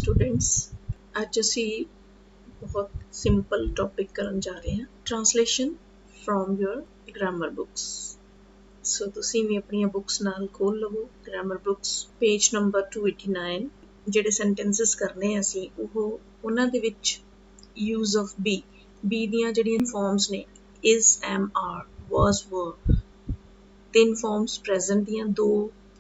Students ਅੱਜ ਅਸੀਂ ਬਹੁਤ ਸਿੰਪਲ ਟੌਪਿਕ ਕਰਨ ਜਾ ਰਹੇ ਹਾਂ translation from your grammar books so ਤੁਸੀਂ ਵੀ ਆਪਣੀਆਂ ਬੁੱਕਸ ਨਾਲ ਖੋਲ ਲਵੋ ਗ੍ਰਾਮਰ ਬੁੱਕਸ ਪੇਜ ਨੰਬਰ 289 ਜਿਹੜੇ ਸੈਂਟੈਂਸਸ ਕਰਨੇ ਅਸੀਂ ਉਹਨਾਂ ਦੇ ਵਿੱਚ ਯੂਜ਼ ਆਫ ਬੀ ਦੀਆਂ ਜਿਹੜੀਆਂ ਫਾਰਮਸ ਨੇ is am are was were ਤਿੰਨ ਫਾਰਮਸ ਪ੍ਰੈਜ਼ੈਂਟ ਦੀਆਂ ਦੋ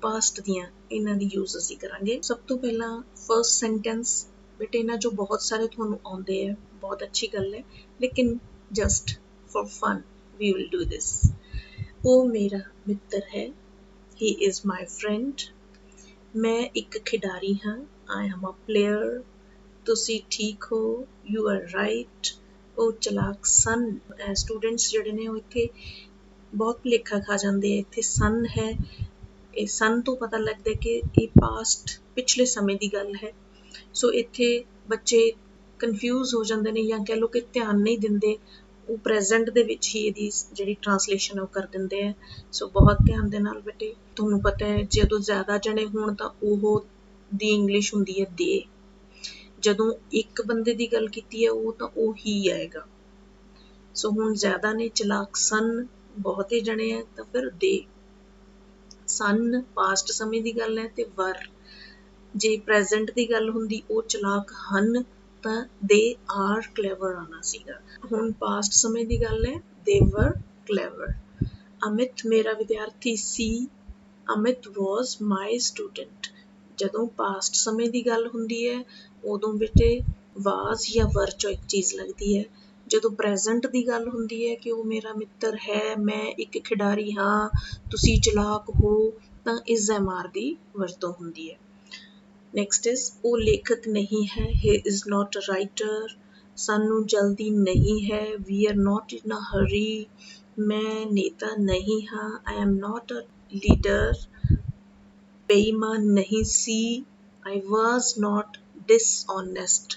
ਪਾਸਟ ਦੀਆਂ ਇਹਨਾਂ ਦੀ ਯੂਜ਼ ਅਸੀਂ ਕਰਾਂਗੇ ਸਭ ਤੋਂ ਪਹਿਲਾਂ ਫਰਸਟ ਸੈਂਟੈਂਸ ਬੇਟੇ ਇਹਨਾਂ ਚੋਂ ਬਹੁਤ ਸਾਰੇ ਤੁਹਾਨੂੰ ਆਉਂਦੇ ਆ ਬਹੁਤ ਅੱਛੀ ਗੱਲ ਹੈ ਲੇਕਿਨ just for fun we will do this ਉਹ ਮੇਰਾ ਮਿੱਤਰ ਹੈ ਹੀ ਇਜ਼ ਮਾਈ ਫਰੈਂਡ ਮੈਂ ਇੱਕ ਖਿਡਾਰੀ ਹਾਂ ਆਈ ਐਮ ਅ ਪਲੇਅਰ ਤੁਸੀਂ ਠੀਕ ਹੋ ਯੂ ਆਰ ਰਾਈਟ ਉਹ ਚਲਾਕ ਸਨ ਸਟੂਡੈਂਟਸ ਜਿਹੜੇ ਨੇ ਉਹ ਇੱਥੇ ਬਹੁਤ ਭੁਲੇਖਾ ਖਾ ਜਾਂਦੇ ਆ ਇੱਥੇ ਸਨ ਹੈ ਇਹ ਸਨ ਤੋਂ ਪਤਾ ਲੱਗਦਾ ਕਿ ਇਹ ਪਾਸਟ ਪਿਛਲੇ ਸਮੇਂ ਦੀ ਗੱਲ ਹੈ ਸੋ ਇੱਥੇ ਬੱਚੇ ਕਨਫਿਊਜ਼ ਹੋ ਜਾਂਦੇ ਨੇ ਜਾਂ ਕਹਿ ਲਓ ਕਿ ਧਿਆਨ ਨਹੀਂ ਦਿੰਦੇ ਉਹ ਪ੍ਰੈਜ਼ੈਂਟ ਦੇ ਵਿੱਚ ਹੀ ਇਹਦੀ ਜਿਹੜੀ ਟ੍ਰਾਂਸਲੇਸ਼ਨ ਉਹ ਕਰ ਦਿੰਦੇ ਆ ਸੋ ਬਹੁਤ ਧਿਆਨ ਦੇ ਨਾਲ ਬੇਟੇ ਤੁਹਾਨੂੰ ਪਤਾ ਹੈ ਜਦੋਂ ਜ਼ਿਆਦਾ ਜਣੇ ਹੋਣ ਤਾਂ ਉਹ ਦੀ ਇੰਗਲਿਸ਼ ਹੁੰਦੀ ਹੈ ਦੇ ਜਦੋਂ ਇੱਕ ਬੰਦੇ ਦੀ ਗੱਲ ਕੀਤੀ ਹੈ ਉਹ ਤਾਂ ਉਹ ਹੀ ਆਏਗਾ ਸੋ ਹੁਣ ਜ਼ਿਆਦਾ ਨੇ ਚਲਾਕ ਸਨ ਬਹੁਤ ਹੀ ਜਣੇ ਹੈ ਤਾਂ ਫਿਰ ਦੇ ਸਨ ਪਾਸਟ ਸਮੇਂ ਦੀ ਗੱਲ ਹੈ ਤੇ ਵਰ ਜੇ ਪ੍ਰੈਜ਼ੈਂਟ ਦੀ ਗੱਲ ਹੁੰਦੀ ਉਹ ਚਲਾਕ ਹਨ ਤਾਂ ਦੇ ਆਰ ਕਲੇਵਰ ਆਣਾ ਸੀਗਾ ਹੁਣ ਪਾਸਟ ਸਮੇਂ ਦੀ ਗੱਲ ਹੈ ਦੇ ਵਰ ਕਲੇਵਰ ਅਮਿਤ ਮੇਰਾ ਵਿਦਿਆਰਥੀ ਸੀ ਅਮਿਤ ਵਾਜ਼ ਮਾਈ ਸਟੂਡੈਂਟ ਜਦੋਂ ਪਾਸਟ ਸਮੇਂ ਦੀ ਗੱਲ ਹੁੰਦੀ ਹੈ ਉਦੋਂ ਬੇਟੇ ਵਾਜ਼ ਜਾਂ ਵਰ ਚੋਂ ਇੱਕ ਚੀਜ਼ ਲੱਗਦੀ ਹੈ ਜਦੋਂ ਪ੍ਰੈਜ਼ੈਂਟ ਦੀ ਗੱਲ ਹੁੰਦੀ ਹੈ ਕਿ ਉਹ ਮੇਰਾ ਮਿੱਤਰ ਹੈ ਮੈਂ ਇੱਕ ਖਿਡਾਰੀ ਹਾਂ ਤੁਸੀਂ ਚਲਾਕ ਹੋ ਤਾਂ ਇਸ ਐਮਆਰ ਦੀ ਵਰਤੋਂ ਹੁੰਦੀ ਹੈ ਨੈਕਸਟ ਇਜ਼ ਉਹ ਲੇਖਕ ਨਹੀਂ ਹੈ ਹੀ ਇਜ਼ ਨਾਟ ਅ ਰਾਈਟਰ ਸਾਨੂੰ ਜਲਦੀ ਨਹੀਂ ਹੈ ਵੀ ਆਰ ਨਾਟ ਇਨ ਅ ਹਰੀ ਮੈਂ ਨੇਤਾ ਨਹੀਂ ਹਾਂ I am not a leader ਬੇਈਮਾਨ ਨਹੀਂ ਸੀ ਆਈ ਵਾਜ਼ ਨਾਟ dishonest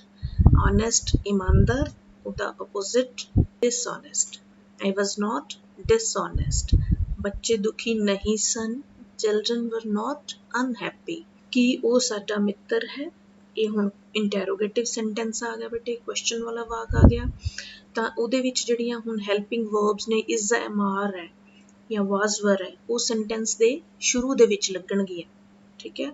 honest ਇਮਾਨਦਾਰ ਉਹਦਾ opposite dishonest I was not dishonest ਬੱਚੇ ਦੁਖੀ ਨਹੀਂ ਸਨ children were not unhappy ਕੀ ਉਹ ਸਾਡਾ ਮਿੱਤਰ ਹੈ ਇਹ ਹੁਣ ਇੰਟੈਰੋਗੇਟਿਵ ਸੈਂਟੈਂਸ ਆ ਗਿਆ ਬੇਟੇ ਕੁਐਸਚਨ ਵਾਲਾ ਵਾਕ ਆ ਗਿਆ ਤਾਂ ਉਹਦੇ ਵਿੱਚ ਜਿਹੜੀਆਂ ਹੁਣ ਹੈਲਪਿੰਗ ਵਰਬਸ ਨੇ is am are ਹੈ ਜਾਂ was were ਹੈ ਉਹ ਸੈਂਟੈਂਸ ਦੇ ਸ਼ੁਰੂ ਦੇ ਵਿੱਚ ਲੱਗਣਗੀਆਂ ਠੀਕ ਹੈ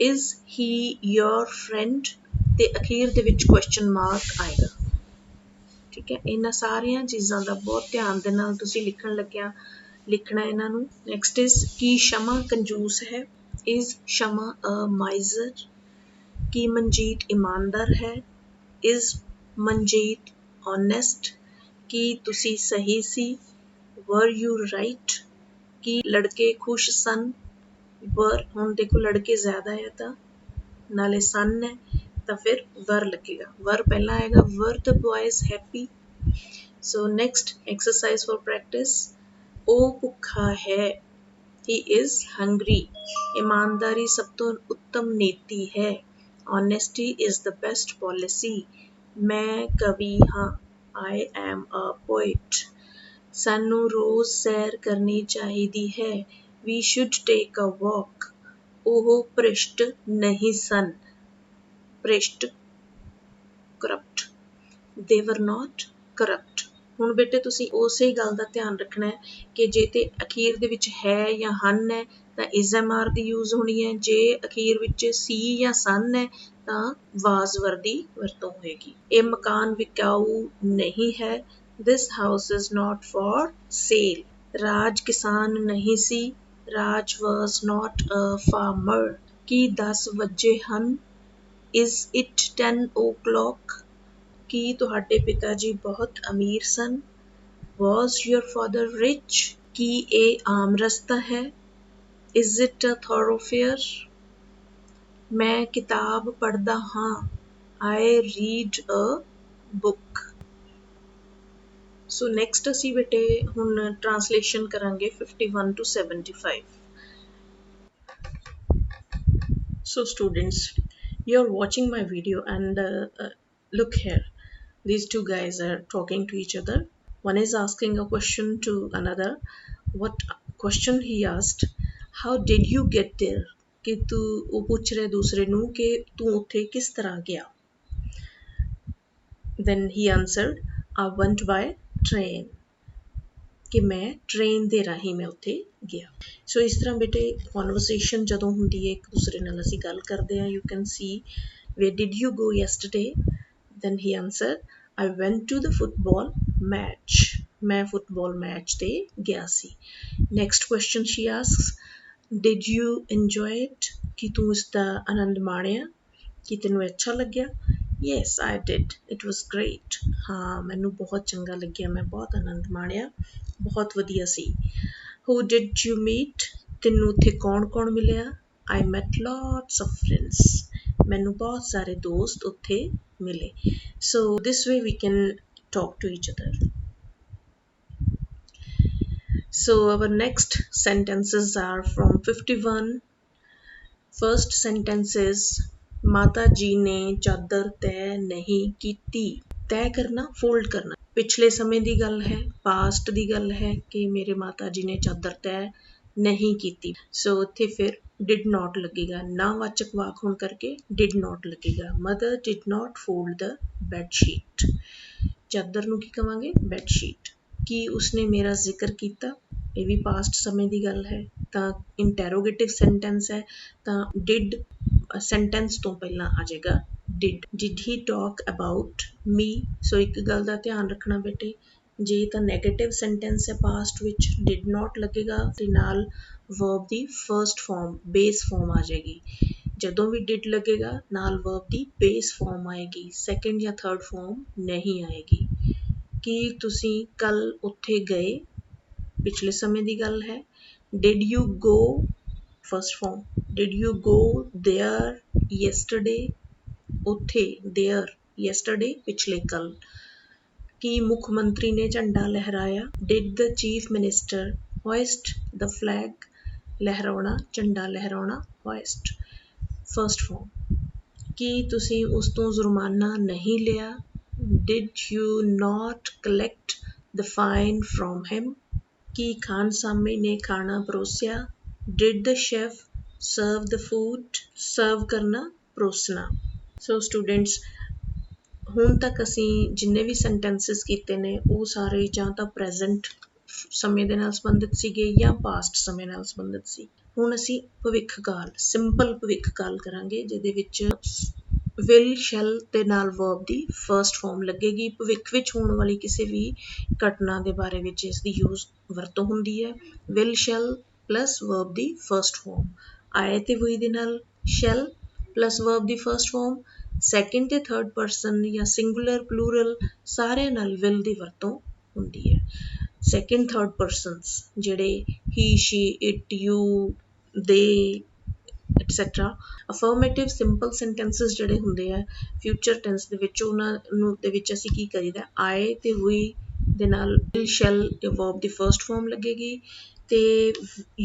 is he your friend ਤੇ ਅਖੀਰ ਦੇ ਵਿੱਚ ਕੁਐਸਚਨ ਮਾਰਕ ਆਏਗਾ ਠੀਕ ਹੈ ਇਹਨਾਂ ਸਾਰੀਆਂ ਚੀਜ਼ਾਂ ਦਾ ਬਹੁਤ ਧਿਆਨ ਦੇ ਨਾਲ ਤੁਸੀਂ ਲਿਖਣ ਲੱਗਿਆ ਲਿਖਣਾ ਇਹਨਾਂ ਨੂੰ ਨੈਕਸਟ ਇਜ਼ ਕੀ ਸ਼ਮਾ ਕੰਜੂਸ ਹੈ is ਸ਼ਮਾ ਅ ਮਾਈਜ਼ਰ ਕੀ ਮਨਜੀਤ ਇਮਾਨਦਾਰ ਹੈ is ਮਨਜੀਤ honest ਕੀ ਤੁਸੀਂ ਸਹੀ ਸੀ were you right ਕੀ ਲੜਕੇ ਖੁਸ਼ ਸਨ were ਹੁਣ ਦੇਖੋ ਲੜਕੇ ਜ਼ਿਆਦਾ ਹੈ ਤਾਂ ਨਾਲੇ ਸਨ ਹੈ ਤਾਂ ਫਿਰ were ਲੱਗੇਗਾ were ਪਹਿਲਾਂ ਆਏਗਾ were the boys happy so next exercise for practice ਉਹ ਭੁੱਖਾ ਹੈ he is hungry ਇਮਾਨਦਾਰੀ ਸਭ ਤੋਂ ਉੱਤਮ ਨੀਤੀ ਹੈ honesty is the best policy ਮੈਂ ਕਵੀ ਹਾਂ I am a poet ਸਾਨੂੰ ਰੋਜ਼ ਸੈਰ ਕਰਨੀ ਚਾਹੀਦੀ ਹੈ we should take a walk ਉਹ ਭ੍ਰਿਸ਼ਟ ਨਹੀਂ ਸਨ ਭ੍ਰਿਸ਼ਟ corrupt they were not corrupt ਹੁਣ ਬੇਟੇ ਤੁਸੀਂ ਉਸੇ ਗੱਲ ਦਾ ਧਿਆਨ ਰੱਖਣਾ ਹੈ ਕਿ ਜੇ ਤੇ ਅਖੀਰ ਦੇ ਵਿੱਚ ਹੈ ਜਾਂ ਹਨ ਹੈ ਤਾਂ is am are the use ਹੋਣੀ ਹੈ ਜੇ ਅਖੀਰ ਵਿੱਚ ਸੀ ਜਾਂ ਸਨ ਹੈ ਤਾਂ was were ਦੀ ਵਰਤੋਂ ਹੋਏਗੀ ਇਹ ਮਕਾਨ ਵਿਕਾਊ ਨਹੀਂ ਹੈ this house is not for sale ਰਾਜ ਕਿਸਾਨ ਨਹੀਂ ਸੀ ਰਾਜ was not a farmer ਕੀ 10 ਵਜੇ ਹਨ is it 10 o'clock ਕੀ ਤੁਹਾਡੇ ਪਿਤਾ ਜੀ ਬਹੁਤ ਅਮੀਰ ਸਨ was your father rich ਕੀ ਇਹ ਆਮ ਰਸਤਾ ਹੈ is it a thoroughfare ਮੈਂ ਕਿਤਾਬ ਪੜ੍ਹਦਾ ਹਾਂ I read a book so next ਅਸੀਂ ਬੇਟੇ ਹੁਣ ਟ੍ਰਾਂਸਲੇਸ਼ਨ ਕਰਾਂਗੇ 51 to 75 so students you're watching my video and look here these two guys are talking to each other one is asking a question to another what question he asked how did you get there कि तू वो पूछ रहे दूसरे नू कि तू उत्थे किस तरह गया। then he answered I went by train, कि मैं ट्रेन ਦੇ ਰਾਹੀਂ ਮੈਂ ਉੱਥੇ ਗਿਆ। ਸੋ ਇਸ ਤਰ੍ਹਾਂ ਬੇਟੇ ਕਨਵਰਸੇਸ਼ਨ ਜਦੋਂ ਹੁੰਦੀ ਹੈ ਇੱਕ ਦੂਸਰੇ ਨਾਲ ਅਸੀਂ ਗੱਲ ਕਰਦੇ ਹਾਂ, you can see where did you go yesterday, then he answered I went to the football match, ਮੈਂ ਫੁੱਟਬਾਲ ਮੈਚ ਤੇ ਗਿਆ ਸੀ। next question she asks did you enjoy it, ਕਿ ਤੂੰ ਇਸ ਦਾ ਆਨੰਦ ਮਾਣਿਆ, ਕਿ ਤੈਨੂੰ ਅੱਛਾ ਲੱਗਿਆ। yes I did, it was great, ਹਾਂ ਮੈਨੂੰ ਬਹੁਤ ਚੰਗਾ ਲੱਗਿਆ, ਮੈਂ ਬਹੁਤ ਆਨੰਦ ਮਾਣਿਆ, ਬਹੁਤ ਵਧੀਆ ਸੀ। who did you meet, ਤੈਨੂੰ ਉੱਥੇ ਕੌਣ ਮਿਲਿਆ। I met lots of friends, ਮੈਨੂੰ ਬਹੁਤ ਸਾਰੇ ਦੋਸਤ ਉੱਥੇ ਮਿਲੇ। so this way we can talk to each other. so our next sentences are from 51. first sentence is ਮਾਤਾ ਜੀ ਨੇ ਚਾਦਰ ਤੈਅ ਨਹੀਂ ਕੀਤੀ। ਤੈਅ ਕਰਨਾ, ਫੋਲਡ ਕਰਨਾ, ਪਿਛਲੇ ਸਮੇਂ ਦੀ ਗੱਲ ਹੈ, ਪਾਸਟ ਦੀ ਗੱਲ ਹੈ ਕਿ ਮੇਰੇ ਮਾਤਾ ਜੀ ਨੇ ਚਾਦਰ ਤੈਅ ਨਹੀਂ ਕੀਤੀ। ਸੋ ਇੱਥੇ ਫਿਰ did not ਲੱਗੇਗਾ, ਨਾਵਾਚਕ ਵਾਕ ਹੋਣ ਕਰਕੇ did not ਲੱਗੇਗਾ। mother did not fold the bed sheet, ਚਾਦਰ ਨੂੰ ਕੀ ਕਵਾਂਗੇ bed sheet। ਕੀ ਉਸਨੇ ਮੇਰਾ ਜ਼ਿਕਰ ਕੀਤਾ, ਇਹ ਵੀ ਪਾਸਟ ਸਮੇਂ ਦੀ ਗੱਲ ਹੈ, ਤਾਂ ਇੰਟੈਰੋਗੇਟਿਵ ਸੈਂਟੈਂਸ ਹੈ ਤਾਂ did ਸੈਂਟੈਂਸ ਤੋਂ ਪਹਿਲਾਂ ਆ ਜਾਏਗਾ did he talk about me। ਸੋ ਇੱਕ ਗੱਲ ਦਾ ਧਿਆਨ ਰੱਖਣਾ ਬੇਟੇ, ਜੇ ਤਾਂ ਨੈਗੇਟਿਵ ਸੈਂਟੈਂਸ ਹੈ ਪਾਸਟ ਵਿੱਚ did not ਲੱਗੇਗਾ ਤੇ ਨਾਲ verb ਦੀ ਫਰਸਟ ਫਾਰਮ ਬੇਸ ਫਾਰਮ ਆ ਜਾਏਗੀ। ਜਦੋਂ ਵੀ did ਲੱਗੇਗਾ ਨਾਲ verb ਦੀ ਬੇਸ ਫਾਰਮ ਆਏਗੀ, ਸੈਕੰਡ ਜਾਂ ਥਰਡ ਫਾਰਮ ਨਹੀਂ ਆਏਗੀ। ਕੀ ਤੁਸੀਂ ਕੱਲ ਉੱਥੇ ਗਏ, ਪਿਛਲੇ ਸਮੇਂ ਦੀ ਗੱਲ ਹੈ। did you go first form, did you go there yesterday, ਉੱਥੇ there yesterday ਪਿਛਲੇ ਕੱਲ। ਕੀ ਮੁੱਖ ਮੰਤਰੀ ਨੇ ਝੰਡਾ ਲਹਿਰਾਇਆ, did the chief minister hoist the flag, ਲਹਿਰਾਉਣਾ ਝੰਡਾ ਲਹਿਰਾਉਣਾ hoist first form। ਕੀ ਤੁਸੀਂ ਉਸ ਤੋਂ ਜੁਰਮਾਨਾ ਨਹੀਂ ਲਿਆ, did you not collect the fine from him। ਕੀ ਖਾਨਸਾਮੇ ਨੇ ਖਾਣਾ ਪਰੋਸਿਆ, did the chef serve the food, serve ਕਰਨਾ ਪਰੋਸਣਾ। ਸੋ ਸਟੂਡੈਂਟਸ ਹੁਣ ਤੱਕ ਅਸੀਂ ਜਿੰਨੇ ਵੀ ਸੈਂਟੈਂਸਸ ਕੀਤੇ ਨੇ ਉਹ ਸਾਰੇ ਜਾਂ ਤਾਂ ਪ੍ਰੈਜ਼ੈਂਟ ਸਮੇਂ ਦੇ ਨਾਲ ਸੰਬੰਧਿਤ ਸੀਗੇ ਜਾਂ ਪਾਸਟ ਸਮੇਂ ਨਾਲ ਸੰਬੰਧਿਤ ਸੀ। ਹੁਣ ਅਸੀਂ ਭਵਿੱਖ ਕਾਲ, ਸਿੰਪਲ ਭਵਿੱਖ ਕਾਲ ਕਰਾਂਗੇ ਜਿਹਦੇ ਵਿੱਚ will shall ਦੇ ਨਾਲ verb ਦੀ ਫਰਸਟ ਫਾਰਮ ਲੱਗੇਗੀ। ਭਵਿੱਖ ਵਿੱਚ ਹੋਣ ਵਾਲੀ ਕਿਸੇ ਵੀ ਘਟਨਾ ਦੇ ਬਾਰੇ ਵਿੱਚ ਇਸ ਦੀ ਵਰਤੋਂ ਹੁੰਦੀ ਹੈ। will shall plus verb the first farm, ਆਏ ਤੇ ਹੋਈ ਦੇ ਨਾਲ shall plus verb ਦੀ ਫਰਸਟ ਫਾਰਮ, ਸੈਕਿੰਡ ਤੇ ਥਰਡ ਪਰਸਨ ਜਾਂ ਸਿੰਗੂਲਰ ਪਲੂਰਲ ਸਾਰਿਆਂ ਨਾਲ will ਦੀ ਵਰਤੋਂ ਹੁੰਦੀ ਹੈ। ਸੈਕਿੰਡ ਥਰਡ ਪਰਸਨਸ ਜਿਹੜੇ he she it you they et cetera. Affirmative simple sentences ਜਿਹੜੇ ਹੁੰਦੇ ਆ ਫਿਊਚਰ ਟੈਂਸ ਦੇ ਵਿੱਚ, ਉਹਨਾਂ ਨੂੰ ਦੇ ਵਿੱਚ ਅਸੀਂ ਕੀ ਕਰੀਦਾ, ਆਏ ਤੇ ਹੋਈ ਦੇ ਨਾਲ will shall verb the first farm ਲੱਗੇਗੀ ਤੇ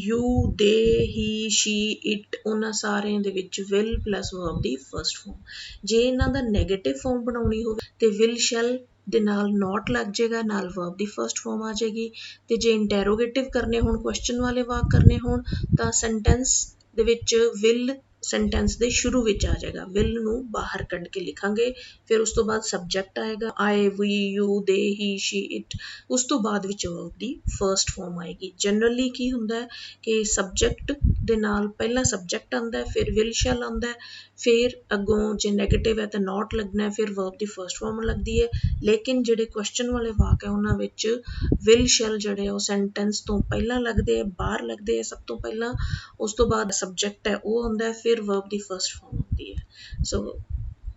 you they he she it ਉਹਨਾਂ ਸਾਰਿਆਂ ਦੇ ਵਿੱਚ will plus verb the first farm. ਜੇ ਇਹਨਾਂ ਦਾ ਨੈਗੇਟਿਵ ਫਾਰਮ ਬਣਾਉਣੀ ਹੋਵੇ ਤੇ will shall ਦੇ ਨਾਲ not ਲੱਗ ਜਾਏਗਾ, ਨਾਲ verb ਦੀ ਫਰਸਟ ਫਾਰਮ ਆ ਜਾਏਗੀ। ਤੇ ਜੇ ਇੰਟੈਰੋਗੇਟਿਵ ਕਰਨੇ ਹੋਣ, ਕੁਐਸਚਨ ਵਾਲੇ ਵਾਕ ਕਰਨੇ ਹੋਣ ਤਾਂ ਸੈਂਟੈਂਸ ਦੇ ਵਿੱਚ will ਸੈਂਟੈਂਸ ਦੇ ਸ਼ੁਰੂ ਵਿੱਚ ਆ ਜਾਏਗਾ, will ਨੂੰ ਬਾਹਰ ਕੱਢ ਕੇ ਲਿਖਾਂਗੇ। ਫਿਰ ਉਸ ਤੋਂ ਬਾਅਦ ਸਬਜੈਕਟ ਆਏਗਾ, I we you they he she it, ਉਸ ਤੋਂ ਬਾਅਦ ਵਿੱਚ verb ਦੀ ਫਰਸਟ ਫਾਰਮ ਆਏਗੀ। ਜਨਰਲੀ ਕੀ ਹੁੰਦਾ ਹੈ ਕਿ ਸਬਜੈਕਟ ਦੇ ਨਾਲ ਪਹਿਲਾਂ ਸਬਜੈਕਟ ਆਉਂਦਾ ਹੈ, ਫਿਰ will shall ਆਉਂਦਾ ਹੈ, ਫਿਰ ਅੱਗੋਂ ਜੇ ਨੈਗੇਟਿਵ ਹੈ ਤਾਂ not ਲੱਗਣਾ, ਫਿਰ verb ਦੀ ਫਰਸਟ ਫਾਰਮ ਲੱਗਦੀ ਹੈ। ਲੇਕਿਨ ਜਿਹੜੇ ਕੁਐਸਚਨ ਵਾਲੇ ਵਾਕ ਹੈ ਉਹਨਾਂ ਵਿੱਚ will shall ਜਿਹੜੇ ਉਹ ਸੈਂਟੈਂਸ ਤੋਂ ਪਹਿਲਾਂ ਲੱਗਦੇ ਆ, ਬਾਹਰ ਲੱਗਦੇ ਆ ਸਭ ਤੋਂ ਪਹਿਲਾਂ, ਉਸ ਤੋਂ ਬਾਅਦ ਸਬਜੈਕਟ ਹੈ ਉਹ ਹੁੰਦਾ, ਫਿਰ verb ਦੀ ਫਰਸਟ ਫਾਰਮ ਹੁੰਦੀ ਹੈ। ਸੋ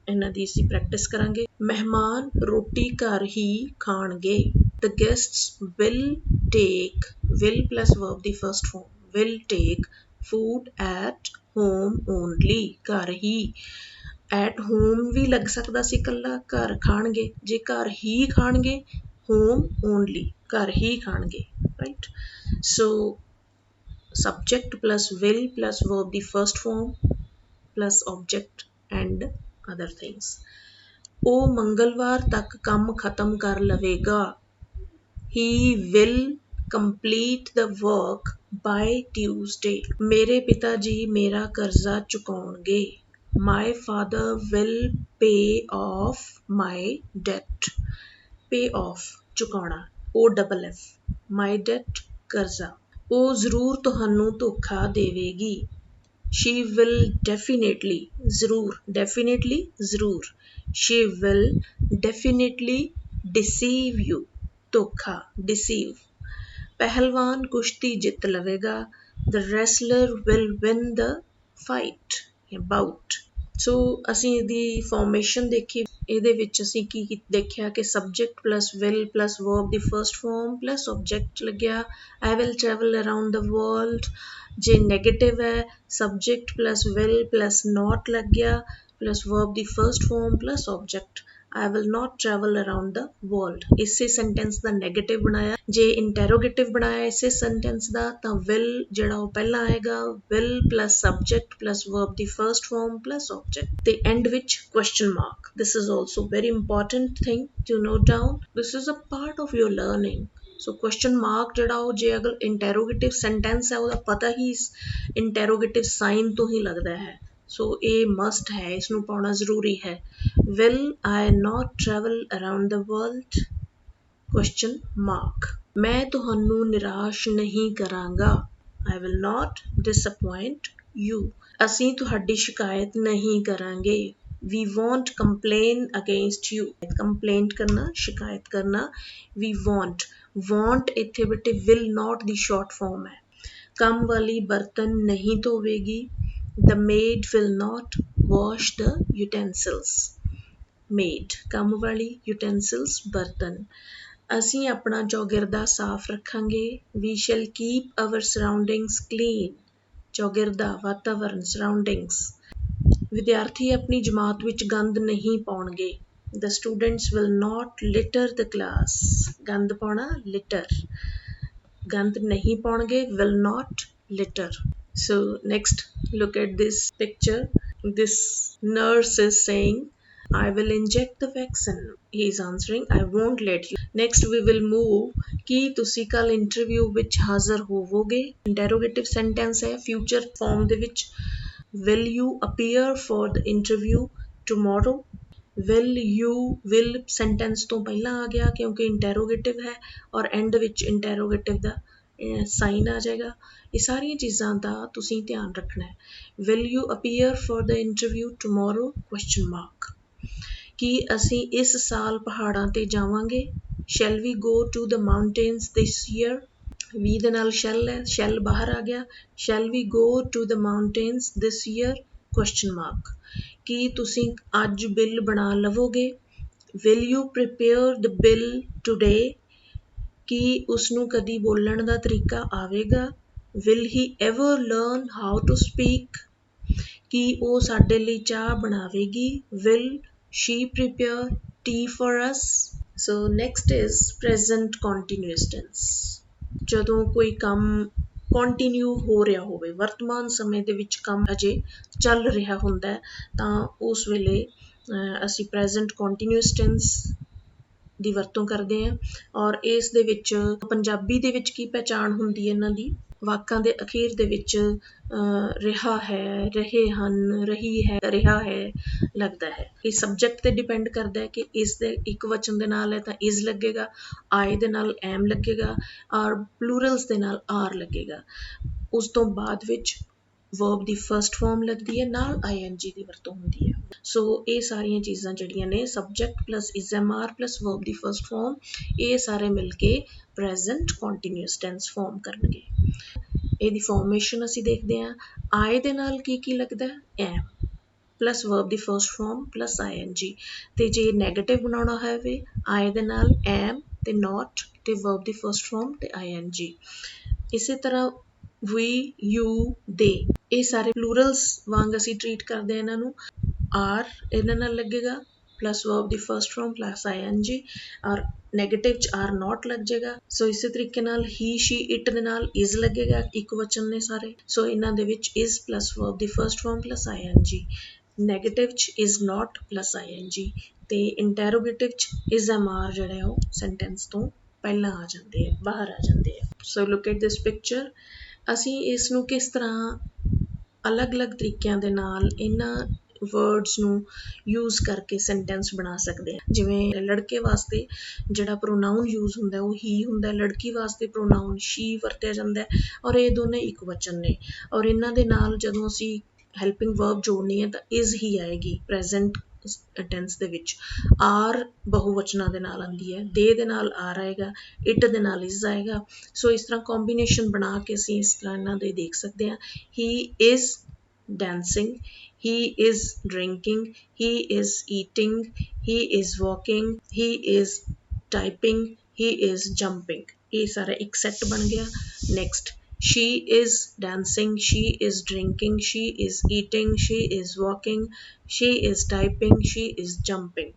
ਇਹਨਾਂ ਦੀ ਅਸੀਂ ਪ੍ਰੈਕਟਿਸ ਕਰਾਂਗੇ। ਮਹਿਮਾਨ ਰੋਟੀ ਘਰ ਹੀ ਖਾਣਗੇ, the guests will take, will plus verb the first farm, will take food at home only, ਘਰ ਹੀ। at home ਵੀ ਲੱਗ ਸਕਦਾ ਸੀ ਇਕੱਲਾ, ਘਰ ਖਾਣਗੇ, ਜੇ ਘਰ ਹੀ ਖਾਣਗੇ home only, ਘਰ ਹੀ ਖਾਣਗੇ, right। so subject plus will plus verb the first form plus object and other things। ਉਹ ਮੰਗਲਵਾਰ ਤੱਕ ਕੰਮ ਖਤਮ ਕਰ ਲਵੇਗਾ, he will complete the work by Tuesday. ਮੇਰੇ ਪਿਤਾ ਜੀ ਮੇਰਾ ਕਰਜ਼ਾ ਚੁਕਾਉਣਗੇ। My father will pay off my debt. Pay off ਚੁਕਾਉਣਾ, OFF, ਮਾਈ ਡੈਟ ਕਰਜ਼ਾ। ਉਹ ਜ਼ਰੂਰ ਤੁਹਾਨੂੰ ਧੋਖਾ ਦੇਵੇਗੀ। She will definitely, ਜ਼ਰੂਰ, definitely ਜ਼ਰੂਰ। She will definitely deceive you, ਧੋਖਾ, deceive। ਪਹਿਲਵਾਨ ਕੁਸ਼ਤੀ ਜਿੱਤ ਲਵੇਗਾ। The wrestler will win the fight, bout। ਸੋ ਅਸੀਂ ਇਹਦੀ ਫਾਰਮੇਸ਼ਨ ਦੇਖੀ। ਇਹਦੇ ਵਿੱਚ ਅਸੀਂ ਕੀ ਦੇਖਿਆ ਕਿ subject plus will plus verb the first farm plus object ਲੱਗਿਆ। I will travel around the world। ਜੇ ਨੈਗੇਟਿਵ ਹੈ, subject plus will plus note ਲੱਗ ਗਿਆ plus verb the first farm plus object. I will not travel around the world। ਇਸੇ sentence ਦਾ negative ਬਣਾਇਆ। ਜੇ ਇੰਟੈਰੋਗੇਟਿਵ ਬਣਾਇਆ ਇਸੇ ਸੈਂਟੈਂਸ ਦਾ ਤਾਂ will ਜਿਹੜਾ ਉਹ ਪਹਿਲਾਂ ਆਏਗਾ। will plus subject plus verb the first farm plus object ਤੇ ਐਂਡ ਵਿੱਚ question mark। This is also very important thing to note down। This is a part of your learning। So question mark ਜਿਹੜਾ ਉਹ ਜੇ ਅਗਰ ਇੰਟੈਰੋਗੇਟਿਵ sentence ਹੈ ਉਹਦਾ ਪਤਾ ਹੀ ਇੰਟੈਰੋਗੇਟਿਵ sign ਤੋਂ ਹੀ ਲੱਗਦਾ ਹੈ। ਸੋ ਇਹ ਮਸਟ ਹੈ, ਇਸਨੂੰ ਪਾਉਣਾ ਜ਼ਰੂਰੀ ਹੈ। Will I not travel around the world? Question mark। ਮੈਂ ਤੁਹਾਨੂੰ ਨਿਰਾਸ਼ ਨਹੀਂ ਕਰਾਂਗਾ। I will not disappoint you। ਅਸੀਂ ਤੁਹਾਡੀ ਸ਼ਿਕਾਇਤ ਨਹੀਂ ਕਰਾਂਗੇ। We won't complain against you। Complaint ਕਰਨਾ, ਸ਼ਿਕਾਇਤ ਕਰਨਾ। We want ਇੱਥੇ ਬੇਟੇ will not the short form ਹੈ। ਕੰਮ ਵਾਲੀ ਬਰਤਨ ਨਹੀਂ ਧੋਵੇਗੀ। The maid will not wash the utensils। maid ਕੰਮ ਵਾਲੀ, utensils ਬਰਤਨ। ਅਸੀਂ ਆਪਣਾ ਚੌਗਿਰਦਾ ਸਾਫ਼ ਰੱਖਾਂਗੇ। We shall keep our surroundings clean। ਚੌਗਿਰਦਾ, ਵਾਤਾਵਰਨ, surroundings। ਵਿਦਿਆਰਥੀ ਆਪਣੀ ਜਮਾਤ ਵਿੱਚ ਗੰਦ ਨਹੀਂ ਪਾਉਣਗੇ। The students will not litter the class। ਗੰਦ ਪਾਉਣਾ, litter। ਗੰਦ ਨਹੀਂ ਪਾਉਣਗੇ, will not litter। So next, look at this picture। This nurse is saying, I will inject the vaccine। He is answering, I won't let you। Next we will move ਕਿ ਤੁਸੀਂ ਕੱਲ interview ਵਿੱਚ ਹਾਜ਼ਰ ਹੋਵੋਗੇ। Interrogative sentence ਹੈ future form ਦੇ ਵਿੱਚ। Will you appear for the interview tomorrow? Will you, will sentence ਤੋਂ ਪਹਿਲਾਂ ਆ ਗਿਆ ਕਿਉਂਕਿ ਇੰਟੈਰੋਗੇਟਿਵ ਹੈ ਔਰ ਐਂਡ ਵਿੱਚ ਇੰਟੈਰੋਗੇਟਿਵ ਦਾ ਸਾਈਨ ਆ ਜਾਏਗਾ। ਇਹ ਸਾਰੀਆਂ ਚੀਜ਼ਾਂ ਦਾ ਤੁਸੀਂ ਧਿਆਨ ਰੱਖਣਾ ਹੈ। Will you appear for the interview tomorrow? Question mark। ਕੀ ਅਸੀਂ ਇਸ ਸਾਲ ਪਹਾੜਾਂ ਤੇ ਜਾਵਾਂਗੇ? Shall we go to the mountains this year? ਵੀ ਦੇ ਨਾਲ shall ਹੈ, shall ਬਾਹਰ ਆ ਗਿਆ। Shall we go to the mountains this year? Question mark। ਕੀ ਤੁਸੀਂ ਅੱਜ ਬਿੱਲ ਬਣਾ ਲਵੋਗੇ? Will you prepare the bill today? ਕੀ ਉਸਨੂੰ ਕਦੀ ਬੋਲਣ ਦਾ ਤਰੀਕਾ ਆਵੇਗਾ? Will he ever learn how to speak? ਕੀ ਉਹ ਸਾਡੇ ਲਈ ਚਾਹ ਬਣਾਵੇਗੀ? Will she prepare tea for us? So next is present continuous tense। ਜਦੋਂ ਕੋਈ ਕੰਮ ਕੰਟੀਨਿਊ ਹੋ ਰਿਹਾ ਹੋਵੇ, ਵਰਤਮਾਨ ਸਮੇਂ ਦੇ ਵਿੱਚ ਕੰਮ ਅਜੇ ਚੱਲ ਰਿਹਾ ਹੁੰਦਾ ਹੈ ਤਾਂ ਉਸ ਵੇਲੇ ਅਸੀਂ ਪ੍ਰੈਜ਼ੈਂਟ ਕੰਟੀਨਿਊਸ ਟੈਂਸ ਦੀ ਵਰਤੋਂ ਕਰਦੇ ਹਾਂ। ਔਰ ਇਸ ਦੇ ਵਿੱਚ ਪੰਜਾਬੀ ਦੇ ਵਿੱਚ ਕੀ ਪਹਿਚਾਣ ਹੁੰਦੀ ਹੈ ਇਹਨਾਂ ਦੀ? ਵਾਕਾਂ ਦੇ ਅਖੀਰ ਦੇ ਵਿੱਚ ਰਿਹਾ ਹੈ, ਰਹੇ ਹਨ, ਰਹੀ ਹੈ, ਰਿਹਾ ਹੈ ਲੱਗਦਾ ਹੈ। ਇਹ ਸਬਜੈਕਟ ਤੇ ਡਿਪੈਂਡ ਕਰਦਾ ਹੈ ਕਿ ਇਸ ਦੇ ਇੱਕ ਵਚਨ ਦੇ ਨਾਲ ਹੈ ਤਾਂ ਇਜ਼ ਲੱਗੇਗਾ, ਆਈ ਦੇ ਨਾਲ ਐਮ ਲੱਗੇਗਾ ਔਰ ਪਲੂਰਲਸ ਦੇ ਨਾਲ ਆਰ ਲੱਗੇਗਾ। ਉਸ ਤੋਂ ਬਾਅਦ ਵਿੱਚ ਵਰਬ ਦੀ ਫਰਸਟ ਫਾਰਮ ਲੱਗਦੀ ਹੈ, ਨਾਲ ING ਦੀ ਵਰਤੋਂ ਹੁੰਦੀ ਹੈ। ਸੋ ਇਹ ਸਾਰੀਆਂ ਚੀਜ਼ਾਂ ਜਿਹੜੀਆਂ ਨੇ subject plus ISMR plus verb ਦੀ ਫਰਸਟ ਫਾਰਮ, ਇਹ ਸਾਰੇ ਮਿਲ ਕੇ ਪ੍ਰੈਜ਼ੈਂਟ ਕੰਟੀਨਿਊਸ ਟੈਂਸ ਫਾਰਮ ਕਰਨਗੇ। ਇਹਦੀ ਫਾਰਮੇਸ਼ਨ ਅਸੀਂ ਦੇਖਦੇ ਹਾਂ। ਆਈ ਦੇ ਨਾਲ ਕੀ ਲੱਗਦਾ? ਐਮ ਪਲੱਸ ਵਰਬ ਦੀ ਫਰਸਟ ਫਾਰਮ ਪਲੱਸ ING। ਤੇ ਜੇ ਨੈਗੇਟਿਵ ਬਣਾਉਣਾ ਹੋਵੇ ਆਈ ਦੇ ਨਾਲ ਐਮ ਤੇ ਨੋਟ ਤੇ ਵਰਬ ਦੀ ਫਰਸਟ ਫਾਰਮ ਤੇ ING। ਇਸੇ ਤਰ੍ਹਾਂ we, you, they, ਇਹ ਸਾਰੇ ਪਲੂਰਲਸ ਵਾਂਗ ਅਸੀਂ ਟਰੀਟ ਕਰਦੇ ਹਾਂ ਇਹਨਾਂ ਨੂੰ। ਆਰ ਇਹਨਾਂ ਨਾਲ ਲੱਗੇਗਾ ਪਲੱਸ ਵਰਬ ਦੀ ਫਰਸਟ ਫਾਰਮ ਪਲੱਸ ING ਔਰ ਨੈਗੇਟਿਵ 'ਚ ਆਰ ਨੋਟ ਲੱਗ ਜਾਏਗਾ। ਸੋ ਇਸੇ ਤਰੀਕੇ ਨਾਲ ਹੀ, ਸ਼ੀ, ਇਟ ਦੇ ਨਾਲ ਇਜ਼ ਲੱਗੇਗਾ, ਇੱਕ ਵਚਨ ਨੇ ਸਾਰੇ। ਸੋ ਇਹਨਾਂ ਦੇ ਵਿੱਚ is plus verb the first farm plus ING। Negative 'ਚ ਇਜ਼ ਨੋਟ ਪਲੱਸ ING ਤੇ ਇੰਟੈਰੋਗੇਟਿਵ 'ਚ ISMR ਜਿਹੜੇ ਉਹ ਸੈਂਟੈਂਸ ਤੋਂ ਪਹਿਲਾਂ ਆ ਜਾਂਦੇ ਆ, ਬਾਹਰ ਆ ਜਾਂਦੇ ਆ। ਸੋ ਲੁੱਕ ਐਟ ਦਿਸ ਪਿਕਚਰ। ਅਸੀਂ ਇਸ ਨੂੰ ਕਿਸ ਤਰ੍ਹਾਂ ਅਲੱਗ-ਅਲੱਗ ਤਰੀਕਿਆਂ ਦੇ ਨਾਲ ਇਹਨਾਂ ਵਰਡਸ ਨੂੰ ਯੂਜ਼ ਕਰਕੇ ਸੈਂਟੈਂਸ ਬਣਾ ਸਕਦੇ ਹਾਂ। ਜਿਵੇਂ ਲੜਕੇ ਵਾਸਤੇ ਜਿਹੜਾ ਪ੍ਰੋਨਾਊਨ ਯੂਜ਼ ਹੁੰਦਾ ਉਹ ਹੀ ਹੁੰਦਾ, ਲੜਕੀ ਵਾਸਤੇ ਪ੍ਰੋਨਾਊਨ ਸ਼ੀ ਵਰਤਿਆ ਜਾਂਦਾ ਔਰ ਇਹ ਦੋਨੇ ਇੱਕ ਵਚਨ ਨੇ। ਔਰ ਇਹਨਾਂ ਦੇ ਨਾਲ ਜਦੋਂ ਅਸੀਂ ਹੈਲਪਿੰਗ ਵਰਬ ਜੋੜਨੀ ਹੈ ਤਾਂ ਇਜ਼ ਹੀ ਆਏਗੀ ਪ੍ਰੈਜ਼ੈਂਟ ਟੈਂਸ ਦੇ ਵਿੱਚ। ਆਰ ਬਹੁਵਚਨਾਂ ਦੇ ਨਾਲ ਆਉਂਦੀ ਹੈ, ਦੇ ਨਾਲ ਆਰ ਆਏਗਾ, ਇਟ ਦੇ ਨਾਲ ਇਜ਼ ਆਏਗਾ। ਸੋ ਇਸ ਤਰ੍ਹਾਂ ਕੰਬੀਨੇਸ਼ਨ ਬਣਾ ਕੇ ਅਸੀਂ ਇਸ ਤਰ੍ਹਾਂ ਇਹਨਾਂ ਦੇ ਦੇਖ ਸਕਦੇ ਹਾਂ। ਹੀ is dancing, he is drinking, he is eating, he is walking, he is typing, he is jumping। ਇਹ ਸਾਰਾ ਇੱਕ ਸੈੱਟ ਬਣ ਗਿਆ। Next she is dancing, she is drinking, she is eating, she is walking, she is typing, she is jumping।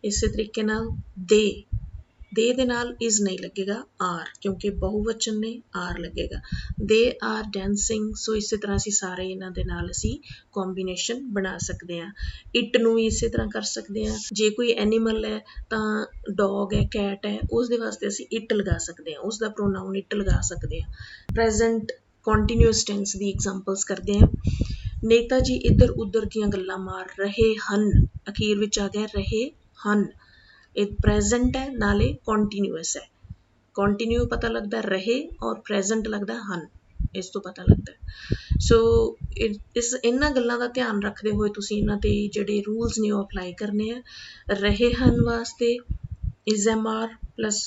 ਇਸੇ ਤਰੀਕੇ ਨਾਲ ਦੇ ਨਾਲ is ਨਹੀਂ ਲੱਗੇਗਾ, ਆਰ, ਕਿਉਂਕਿ ਬਹੁਵਚਨ ਨੇ, ਆਰ ਲੱਗੇਗਾ। They are ਡੈਂਸਿੰਗ। ਸੋ ਇਸੇ ਤਰ੍ਹਾਂ ਅਸੀਂ ਸਾਰੇ ਇਹਨਾਂ ਦੇ ਨਾਲ ਅਸੀਂ ਕੰਬੀਨੇਸ਼ਨ ਬਣਾ ਸਕਦੇ ਹਾਂ। ਇਟ ਨੂੰ ਵੀ ਇਸੇ ਤਰ੍ਹਾਂ ਕਰ ਸਕਦੇ ਹਾਂ। ਜੇ ਕੋਈ ਐਨੀਮਲ ਹੈ ਤਾਂ ਡੌਗ ਹੈ, ਕੈਟ ਹੈ, ਉਸ ਦੇ ਵਾਸਤੇ ਅਸੀਂ ਇਟ ਲਗਾ ਸਕਦੇ ਹਾਂ, ਉਸ ਦਾ ਪ੍ਰੋਨਾਊਨ ਇਟ ਲਗਾ ਸਕਦੇ ਹਾਂ। ਪ੍ਰੈਜ਼ੈਂਟ ਕੰਟੀਨਿਊਅਸ ਟੈਂਸ ਦੀ ਐਗਜ਼ਾਮਪਲਸ ਕਰਦੇ ਹਾਂ। ਨੇਤਾ ਜੀ ਇੱਧਰ ਉੱਧਰ ਦੀਆਂ ਗੱਲਾਂ ਮਾਰ ਰਹੇ ਹਨ, ਅਖੀਰ ਵਿੱਚ ਆ ਗਿਆ ਰਹੇ ਹਨ। ਇਹ ਪ੍ਰੈਜ਼ੈਂਟ ਹੈ ਨਾਲੇ ਕੰਟੀਨਿਊਅਸ ਹੈ। ਕੰਟੀਨਿਊ ਪਤਾ ਲੱਗਦਾ ਰਹੇ ਔਰ ਪ੍ਰੈਜ਼ੈਂਟ ਲੱਗਦਾ ਹਨ, ਇਸ ਤੋਂ ਪਤਾ ਲੱਗਦਾ। ਸੋ ਇਹਨਾਂ ਗੱਲਾਂ ਦਾ ਧਿਆਨ ਰੱਖਦੇ ਹੋਏ ਤੁਸੀਂ ਇਹਨਾਂ ਤੇ ਜਿਹੜੇ ਰੂਲਸ ਨੇ ਉਹ ਅਪਲਾਈ ਕਰਨੇ ਆ। ਰਹੇ ਹਨ ਵਾਸਤੇ is mr plus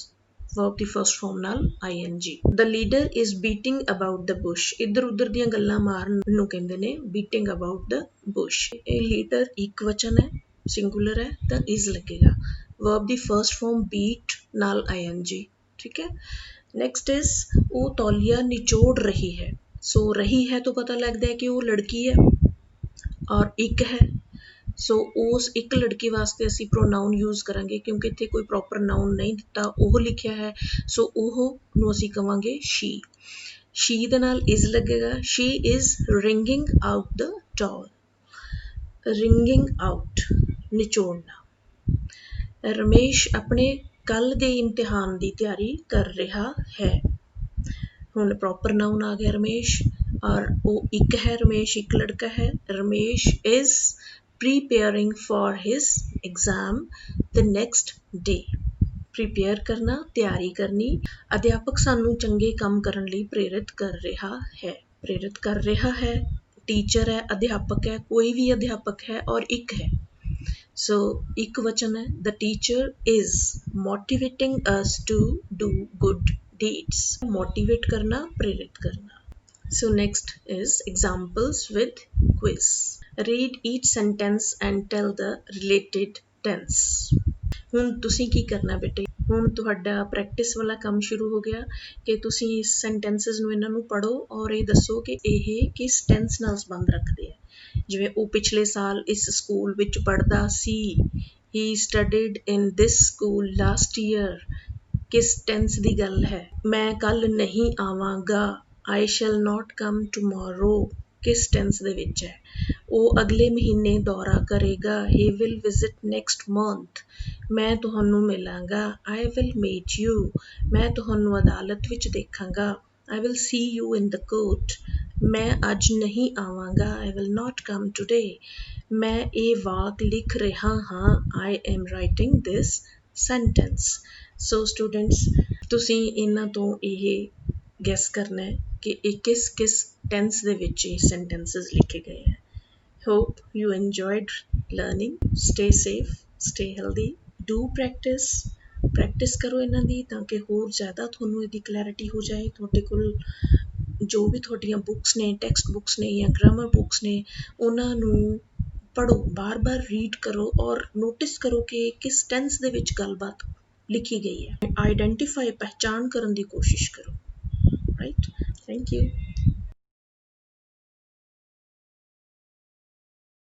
verb the first farm ਨਾਲ ing। the leader is beating about the bush। ਇੱਧਰ ਉੱਧਰ ਦੀਆਂ ਗੱਲਾਂ ਮਾਰਨ ਨੂੰ ਕਹਿੰਦੇ ਨੇ beating about the bush। ਇਹ ਲੀਡਰ ਇੱਕ ਵਚਨ ਹੈ, ਸਿੰਗੂਲਰ ਹੈ ਤਾਂ is ਲੱਗੇਗਾ। verb ਦੀ ਫਸਟ ਫਾਰਮ beat ਨਾਲ ing, ਠੀਕ ਹੈ। ਨੈਕਸਟ ਇਜ਼ ਉਹ ਤੌਲੀਆ ਨਿਚੋੜ ਰਹੀ ਹੈ। ਸੋ ਰਹੀ ਹੈ ਤੋਂ ਪਤਾ ਲੱਗਦਾ ਹੈ ਕਿ ਉਹ ਲੜਕੀ ਹੈ ਔਰ ਇੱਕ ਹੈ। ਸੋ ਉਸ ਇੱਕ ਲੜਕੀ ਵਾਸਤੇ ਅਸੀਂ ਪ੍ਰੋਨਾਊਨ ਯੂਜ਼ ਕਰਾਂਗੇ, ਕਿਉਂਕਿ ਇੱਥੇ ਕੋਈ ਪ੍ਰੋਪਰ ਨਾਊਨ ਨਹੀਂ ਦਿੱਤਾ, ਉਹ ਲਿਖਿਆ ਹੈ। ਸੋ ਉਹ ਨੂੰ ਅਸੀਂ ਕਵਾਂਗੇ ਸ਼ੀ। ਸ਼ੀ ਦੇ ਨਾਲ ਇਜ਼ ਲੱਗੇਗਾ। She is ringing out the towel. Ringing out ਨਿਚੋੜਨਾ। ਰਮੇਸ਼ ਆਪਣੇ ਕੱਲ੍ਹ ਦੇ ਇਮਤਿਹਾਨ ਦੀ ਤਿਆਰੀ ਕਰ ਰਿਹਾ ਹੈ। ਹੁਣ ਪ੍ਰੋਪਰ ਨਾਊਨ ਆ ਗਿਆ ਰਮੇਸ਼ ਔਰ ਉਹ ਇੱਕ ਹੈ, ਰਮੇਸ਼ ਇੱਕ ਲੜਕਾ ਹੈ। Ramesh is preparing for his exam the next day। Prepare ਕਰਨਾ, ਤਿਆਰੀ ਕਰਨੀ। ਅਧਿਆਪਕ ਸਾਨੂੰ ਚੰਗੇ ਕੰਮ ਕਰਨ ਲਈ ਪ੍ਰੇਰਿਤ ਕਰ ਰਿਹਾ ਹੈ। ਪ੍ਰੇਰਿਤ ਕਰ ਰਿਹਾ ਹੈ, ਟੀਚਰ ਹੈ, ਅਧਿਆਪਕ ਹੈ, ਕੋਈ ਵੀ ਅਧਿਆਪਕ ਹੈ ਔਰ ਇੱਕ ਹੈ। ਸੋ ਇੱਕ ਵਚਨ ਹੈ। the teacher is motivating us to do good deeds। motivate ਕਰਨਾ, ਪ੍ਰੇਰਿਤ ਕਰਨਾ। So next is examples with quiz। read each sentence and tell the related tense। ਹੁਣ ਤੁਸੀਂ ਕੀ ਕਰਨਾ ਬੇਟੇ, ਹੁਣ ਤੁਹਾਡਾ ਪ੍ਰੈਕਟਿਸ ਵਾਲਾ ਕੰਮ ਸ਼ੁਰੂ ਹੋ ਗਿਆ ਕਿ ਤੁਸੀਂ ਸੈਂਟੈਂਸਸ ਨੂੰ ਇਹਨਾਂ ਨੂੰ ਪੜ੍ਹੋ ਔਰ ਇਹ ਦੱਸੋ ਕਿ ਇਹ ਕਿਸ ਟੈਂਸ ਨਾਲ ਸੰਬੰਧ ਰੱਖਦੇ ਆ। ਜਿਵੇਂ ਉਹ ਪਿਛਲੇ ਸਾਲ ਇਸ ਸਕੂਲ ਵਿੱਚ ਪੜ੍ਹਦਾ ਸੀ। he studied in this school last year। ਕਿਸ ਟੈਂਸ ਦੀ ਗੱਲ ਹੈ। ਮੈਂ ਕੱਲ ਨਹੀਂ ਆਵਾਂਗਾ। I shall not come tomorrow। ਕਿਸ ਟੈਂਸ ਦੇ ਵਿੱਚ ਹੈ। ਉਹ ਅਗਲੇ ਮਹੀਨੇ ਦੌਰਾ ਕਰੇਗਾ। he will visit next month। ਮੈਂ ਤੁਹਾਨੂੰ ਮਿਲਾਂਗਾ। I will meet you। ਮੈਂ ਤੁਹਾਨੂੰ ਅਦਾਲਤ ਵਿੱਚ ਦੇਖਾਂਗਾ। I will see you in the court। ਮੈਂ ਅੱਜ ਨਹੀਂ ਆਵਾਂਗਾ। I will not come today। ਮੈਂ ਇਹ ਵਾਕ ਲਿਖ ਰਿਹਾ ਹਾਂ। I am writing this sentence। So students, ਤੁਸੀਂ ਇਹਨਾਂ ਤੋਂ ਇਹ ਗੈਸ ਕਰਨਾ ਹੈ ਕਿ ਇਹ ਕਿਸ ਟੈਂਸ ਦੇ ਵਿੱਚ ਇਹ ਸੈਂਟੈਂਸਸ ਲਿਖੇ ਗਏ ਹੈ। Hope you enjoyed learning। Stay safe, stay healthy। Do practice ਕਰੋ ਇਹਨਾਂ ਦੀ ਤਾਂ ਕਿ ਹੋਰ ਜ਼ਿਆਦਾ ਤੁਹਾਨੂੰ ਇਹਦੀ ਕਲੈਰਿਟੀ ਹੋ ਜਾਏ। ਤੁਹਾਡੇ ਕੋਲ ਜੋ ਵੀ ਤੁਹਾਡੀਆਂ ਬੁੱਕਸ ਨੇ, ਟੈਕਸਟ ਬੁੱਕਸ ਨੇ ਜਾਂ ਗ੍ਰਾਮਰ ਬੁੱਕਸ ਨੇ, ਉਹਨਾਂ ਨੂੰ ਪੜ੍ਹੋ, ਬਾਰ-ਬਾਰ ਰੀਡ ਕਰੋ ਔਰ ਨੋਟਿਸ ਕਰੋ ਕਿ ਕਿਸ ਟੈਂਸ ਦੇ ਵਿੱਚ ਗੱਲਬਾਤ ਲਿਖੀ ਗਈ ਹੈ। ਆਈਡੈਂਟੀਫਾਈ, ਪਹਿਚਾਣ ਕਰਨ ਦੀ ਕੋਸ਼ਿਸ਼ ਕਰੋ। ਰਾਈਟ। Thank you.